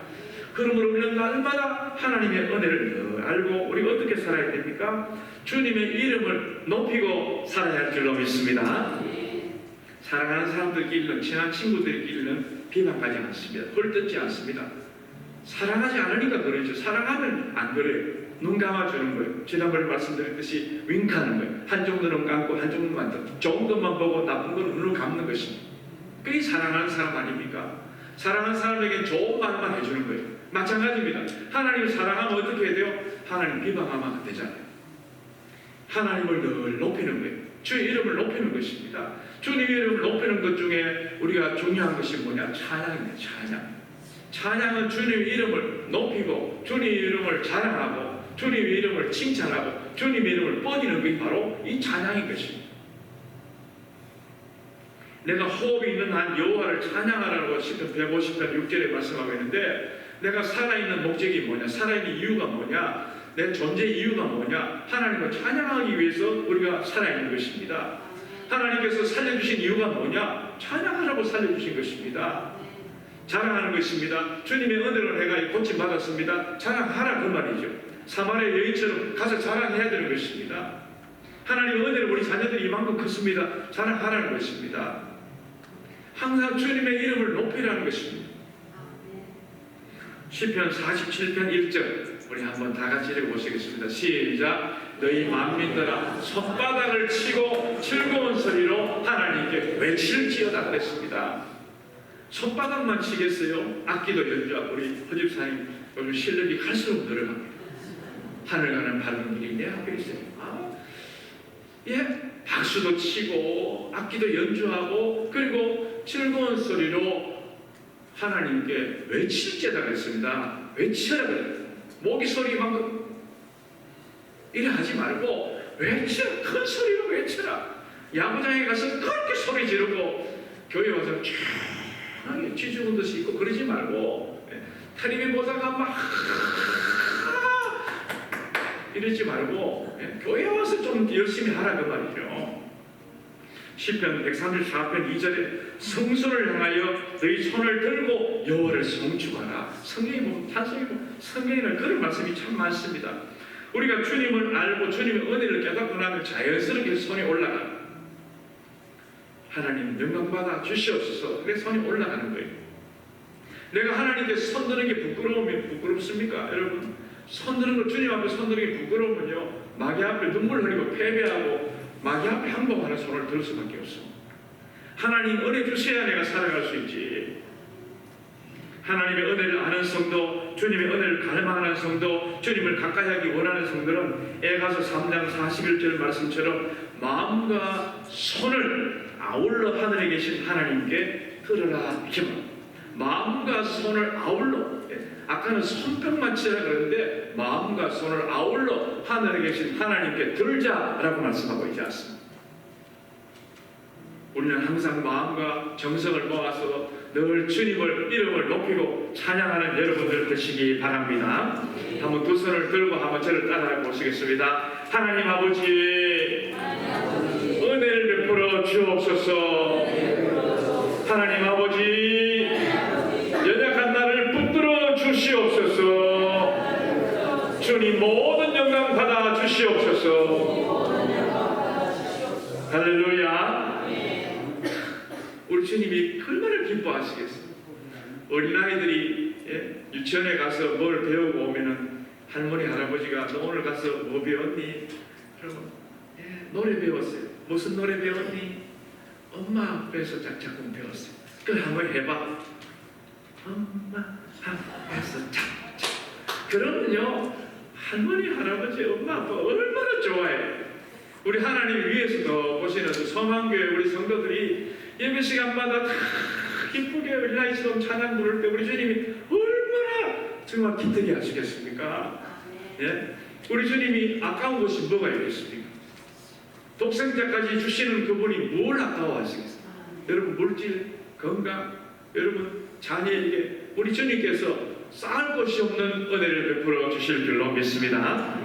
그러므로 우리는 날마다 하나님의 은혜를 알고 우리가 어떻게 살아야 됩니까? 주님의 이름을 높이고 살아야 할 줄로 믿습니다. 사랑하는 사람들끼리는, 친한 친구들끼리는 비방하지 않습니다. 헐뜯지 않습니다. 사랑하지 않으니까 그러죠. 사랑하면 안 그래요. 눈 감아주는 거예요. 지난번에 말씀드렸듯이 윙크하는 거예요. 한쪽 눈은 감고 한쪽 눈만 더. 좋은 것만 보고 나쁜 건 눈을 감는 것입니다. 그게 사랑하는 사람 아닙니까? 사랑하는 사람에게 좋은 말만 해주는 거예요. 마찬가지입니다. 하나님을 사랑하면 어떻게 해야 돼요? 하나님 비방하면 안 되잖아요. 하나님을 늘 높이는 거예요. 주의 이름을 높이는 것입니다. 주님의 이름을 높이는 것 중에 우리가 중요한 것이 뭐냐? 찬양입니다. 찬양은 주님의 이름을 높이고 주님의 이름을 자랑하고 주님의 이름을 칭찬하고 주님의 이름을 뻗이는 게 바로 이 찬양인 것입니다. 내가 호흡이 있는 한 여호와를 찬양하라고 시편 150편 6절에 말씀하고 있는데, 내가 살아있는 목적이 뭐냐? 살아있는 이유가 뭐냐? 내 존재 이유가 뭐냐? 하나님을 찬양하기 위해서 우리가 살아있는 것입니다. 하나님께서 살려주신 이유가 뭐냐? 찬양하라고 살려주신 것입니다. 자랑하는 것입니다. 주님의 은혜로 내가 고침받았습니다. 자랑하라 그 말이죠. 사마리아 여인처럼 가서 자랑해야 되는 것입니다. 하나님의 은혜로 우리 자녀들이 이만큼 컸습니다. 자랑하라는 것입니다. 항상 주님의 이름을 높이라는 것입니다. 시편 47편 1절 우리 한번 다 같이 읽어보시겠습니다. 시작. 너희 만민들아 손바닥을 치고 즐거운 소리로 하나님께 외칠지어다 그랬습니다. 손바닥만 치겠어요? 악기도 연주하고 우리 허집사님 요즘 실력이 갈수록 늘어납니다. 하늘 가는 밝은 길이 내 앞에 있어요. 예, 박수도 치고 악기도 연주하고 그리고 즐거운 소리로 하나님께 외칠지어다 그랬습니다. 외치라 그래요. 모기 소리만큼 이래 하지 말고 외치라. 큰 소리로 외치라. 야구장에 가서 그렇게 소리 지르고 교회 와서 쫙 쥐죽은 듯이 있고 그러지 말고 텔레비 보다가 막 이러지 말고 교회 와서 좀 열심히 하라 그 말이죠. 시편 134편 2절에 성소를 향하여 너희 손을 들고 여호와를 송축하라. 성경이 보면 단순히 성경에는 그런 말씀이 참 많습니다. 우리가 주님을 알고 주님의 은혜를 깨닫고 나면 자연스럽게 손이 올라가. 하나님 영광받아 주시옵소서. 그래 손이 올라가는 거예요. 내가 하나님께 손 드는 게 부끄러우면 부끄럽습니까? 여러분 손 드는 거, 주님 앞에 손 드는 게 부끄러우면요 마귀 앞에 눈물 흘리고 패배하고 마귀 앞에 항복하는 손을 들 수밖에 없습니다. 하나님 은혜 주셔야 내가 살아갈 수 있지. 하나님의 은혜를 아는 성도, 주님의 은혜를 갈망하는 성도, 주님을 가까이 하기 원하는 성도는 에가서 3장 41절 말씀처럼 마음과 손을 아울러 하늘에 계신 하나님께 들으라 이렇게 말합니다. 마음과 손을 아울러, 아까는 손뼉만 치라 그랬는데 마음과 손을 아울러 하늘에 계신 하나님께 들자라고 말씀하고 있지 않습니다. 우리는 항상 마음과 정성을 모아서 늘 주님을 이름을 높이고 찬양하는 여러분들 되시기 바랍니다. 한번 두 손을 들고 한번 저를 따라해 보시겠습니다. 하나님 아버지 은혜를 베풀어 주옵소서. 하나님 아버지 연약한 나를 붙들어 주시옵소서. 주님 모든 영광 받아 주시옵소서. 할렐루야. 우리 주님이 얼마나 기뻐하시겠어요. 어린아이들이 유치원에 가서 뭘 배우고 오면은 할머니 할아버지가 너 오늘 가서 뭐 배웠니? 그러면 노래 배웠어요. 무슨 노래 배웠니? 엄마 앞에서 작작금 배웠어요. 그걸 한번 해봐. 엄마 앞에서 작작. 그러면요 할머니 할아버지 엄마 아빠 얼마나 좋아해요. 우리 하나님 위해서도 보시는 서망교회 우리 성도들이 예배 시간마다 다 기쁘게 어린아이처럼 찬양 부를 때 우리 주님이 얼마나 정말 기특해 하시겠습니까? 예? 우리 주님이 아까운 것이 뭐가 있겠습니까? 독생자까지 주시는 그분이 뭘 아까워하시겠어요? 여러분 물질, 건강, 여러분 자녀에게 우리 주님께서 쌓을 것이 없는 은혜를 베풀어 주실 줄로 믿습니다.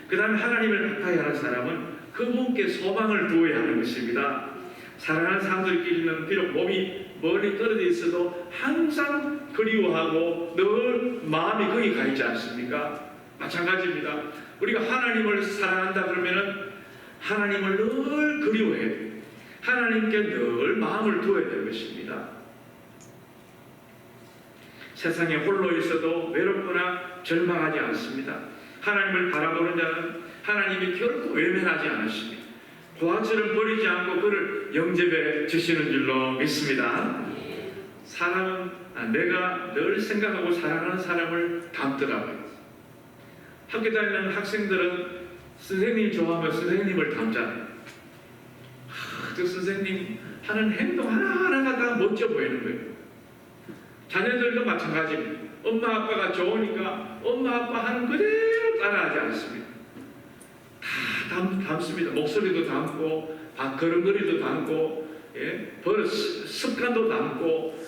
그 다음에 하나님을 가까이 하는 사람은 그분께 소망을 두어야 하는 것입니다. 사랑하는 사람들끼리는 비록 몸이 멀리 떨어져 있어도 항상 그리워하고 늘 마음이 거기 가 있지 않습니까? 마찬가지입니다. 우리가 하나님을 사랑한다 그러면은 하나님을 늘 그리워해야 돼요. 하나님께 늘 마음을 두어야 될 것입니다. 세상에 홀로 있어도 외롭거나 절망하지 않습니다. 하나님을 바라보는 자는 하나님이 결코 외면하지 않으십니다. 고아처럼 버리지 않고 그를 영접해 주시는 줄로 믿습니다. 사람은 내가 늘 생각하고 사랑하는 사람을 닮더라고요. 학교 다니는 학생들은 선생님 좋아하면 선생님을 닮잖아요. 그 선생님 하는 행동 하나하나가 다 멋져 보이는 거예요. 자녀들도 마찬가지입니다. 엄마 아빠가 좋으니까 엄마 아빠 하는 그대로 따라하지 않습니다. 다 닮습니다. 목소리도 닮고 걸음걸이도 닮고 버릇 습관도 닮고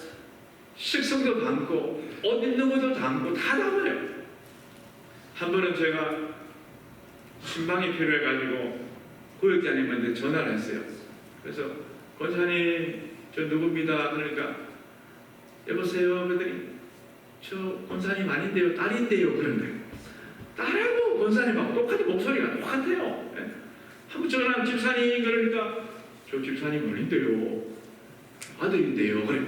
식성도 닮고 옷 입는 것도 닮고 다 닮아요. 한 번은 제가 신방이 필요해가지고 구역장님한테 전화를 했어요. 그래서 권사님 저 누굽니다. 그러니까 여보세요. 그랬더니 저 권사님 아닌데요. 딸인데요. 그런데 딸하고 권사님하고 똑같이 목소리가 똑같아요. 한번 전화 집사님 그러니까 저 집사님 아닌데요. 아들인데요. 그래.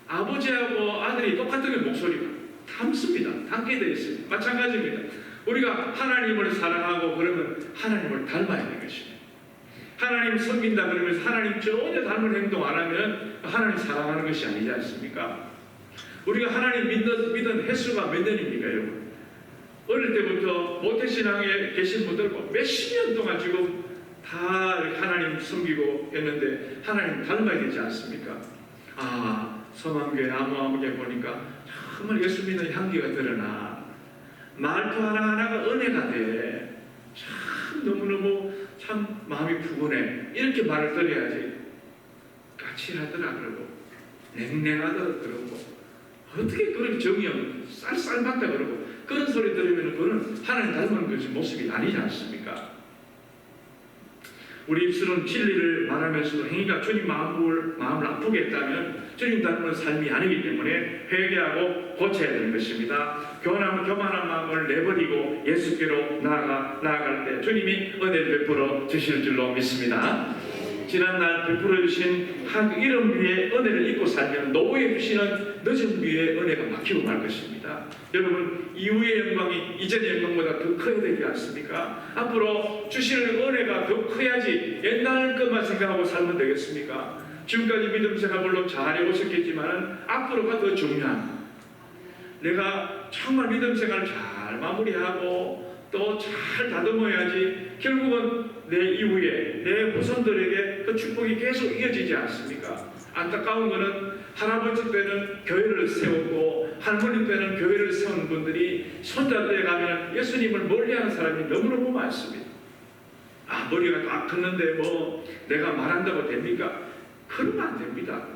아버지하고 아들이 똑같은 목소리가 닮습니다. 닮게 되어 있습니다. 마찬가지입니다. 우리가 하나님을 사랑하고 그러면 하나님을 닮아야 되는 것입니다. 하나님 섬긴다 그러면서 하나님 전혀 닮은 행동 안 하면 하나님 사랑하는 것이 아니지 않습니까? 우리가 하나님 믿은 횟수가 몇 년입니까, 여러분? 어릴 때부터 모태신앙에 계신 분들 몇십 년 동안 지금 다 하나님 섬기고 했는데 하나님 닮아야 되지 않습니까? 서만교회 아무아무개 보니까 정말 예수 믿는 향기가 드러나. 말투 하나하나가 은혜가 돼. 참 너무너무 참 마음이 푸근해. 이렇게 말을 들어야지. 까칠하더라 그러고 냉랭하더라 그러고 어떻게 그렇게 정이 없는 쌀쌀맞다 그러고 그런 소리 들으면 그건 하나님 닮은 것이 모습이 아니지 않습니까? 우리 입술은 진리를 말하면서도 행위가 주님 마음을 아프게 했다면 주님 닮은 삶이 아니기 때문에 회개하고 고쳐야 되는 것입니다. 교만한 마음을 내버리고 예수께로 나아갈 때 주님이 은혜를 베풀어 주실 줄로 믿습니다. 지난날 베풀어 주신 한 이름 위에 은혜를 잊고 살면 노후에 주시는 늦은 위에 은혜가 막히고 말 것입니다. 여러분 이후의 영광이 이전의 영광보다 더 커야 되지 않습니까? 앞으로 주시는 은혜가 더 커야지 옛날 것만 생각하고 살면 되겠습니까? 지금까지 믿음 생활 물론 잘 해오셨겠지만 앞으로가 더 중요합니다. 내가 정말 믿음 생활 잘 마무리하고 또 잘 다듬어야지 결국은 내 이후에 내 후손들에게 그 축복이 계속 이어지지 않습니까? 안타까운 것은 할아버지 때는 교회를 세우고 할머니 때는 교회를 세운 분들이 손자 때에 가면 예수님을 멀리하는 사람이 너무너무 많습니다. 머리가 딱 컸는데 뭐 내가 말한다고 됩니까? 그러면 안 됩니다.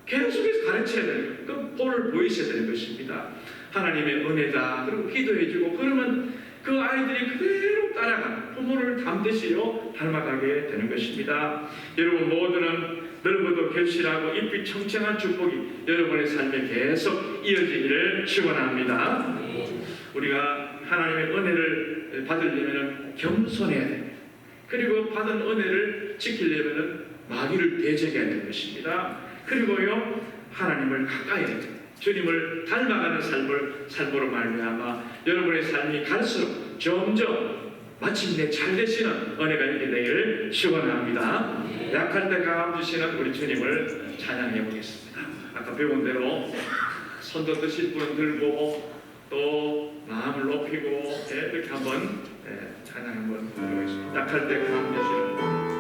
계속해서 가르쳐야 되는 거예요. 그 볼을 보이셔야 되는 것입니다. 하나님의 은혜다. 그리고 기도해주고 그러면 그 아이들이 그대로 따라가는 부모를 닮듯이요 닮아가게 되는 것입니다. 여러분 모두는 넓어도 결실하고 잎이 청청한 축복이 여러분의 삶에 계속 이어지기를 축원합니다. 우리가 하나님의 은혜를 받으려면 겸손해야 됩니다. 그리고 받은 은혜를 지키려면 마귀를 대적해야 되는 것입니다. 그리고요 하나님을 가까이 해야 됩니다. 주님을 닮아가는 삶으로 말미암아 여러분의 삶이 갈수록 점점 마침내 잘 되시는 은혜가 있게 되기를 축원합니다. 약할 때 강함 주시는 우리 주님을 찬양해 보겠습니다. 아까 배운 대로 손도 드실 분 들고 또 마음을 높이고 이렇게 한번 찬양 한번 해보겠습니다. 약할 때 강함 주시는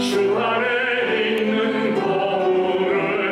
주 안에 있는 거울을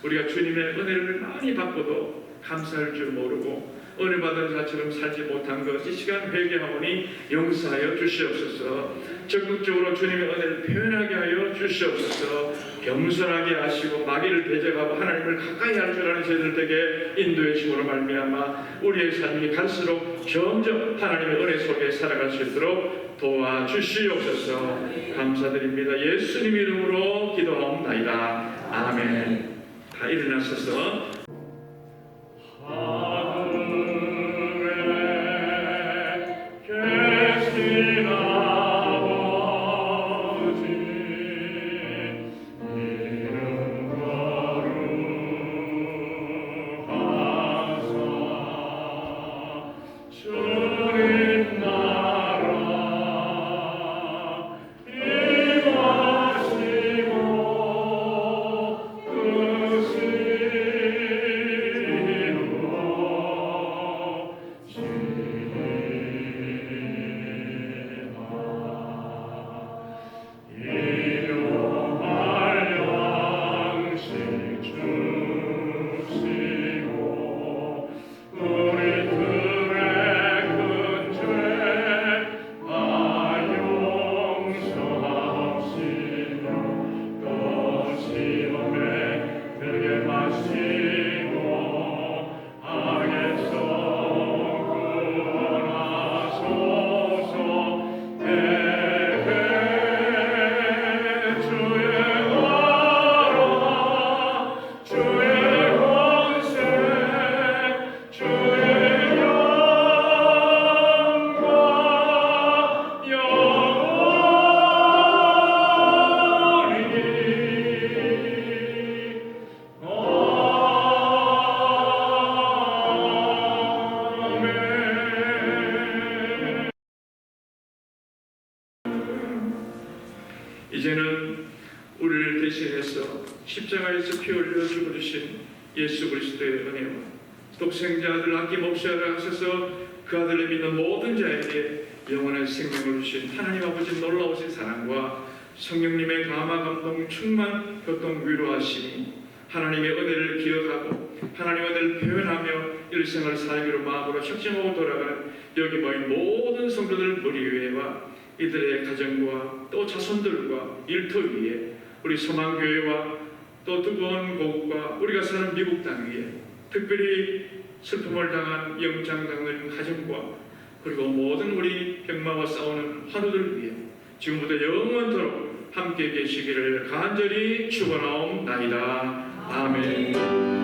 우리가 주님의 은혜를 많이 받고도 감사할 줄 모르고 은혜 받은 자처럼 살지 못한 것, 이 시간 회개하오니 용서하여 주시옵소서. 적극적으로 주님의 은혜를 표현하게 하여 주시옵소서. 겸손하게 하시고 마귀를 대적하고 하나님을 가까이 할 줄 아는 저희들에게 인도의 힘으로 말미암아 우리의 삶이 갈수록 점점 하나님의 은혜 속에 살아갈 수 있도록 도와주시옵소서. 감사드립니다. 예수님 이름으로 기도하옵나이다. 아멘. 다 일어나셔서 이제는 우리를 대신해서 십자가에서 피 흘려 죽어주신 예수 그리스도의 은혜와 독생자 아들 아낌없이 허락하셔서 그 아들을 믿는 모든 자에게 영원한 생명을 주신 하나님 아버지 놀라우신 사랑과 성령님의 감화 감동 충만 교통 위로하심이 하나님의 은혜를 기억하고 하나님의 은혜를 표현하며 일생을 살기로 마음으로 적정하고 돌아가는 여기 모인 모든 성도들 머리 위에와 이들의 가정과 또 자손들과 일터 위에 우리 소망교회와 또 뜨거운 고국과 우리가 사는 미국 땅 위에 특별히 슬픔을 당한 영장당한 가정과 그리고 모든 우리 병마와 싸우는 환우들 위해 지금부터 영원토록 함께 계시기를 간절히 축원하옵나이다. 아멘.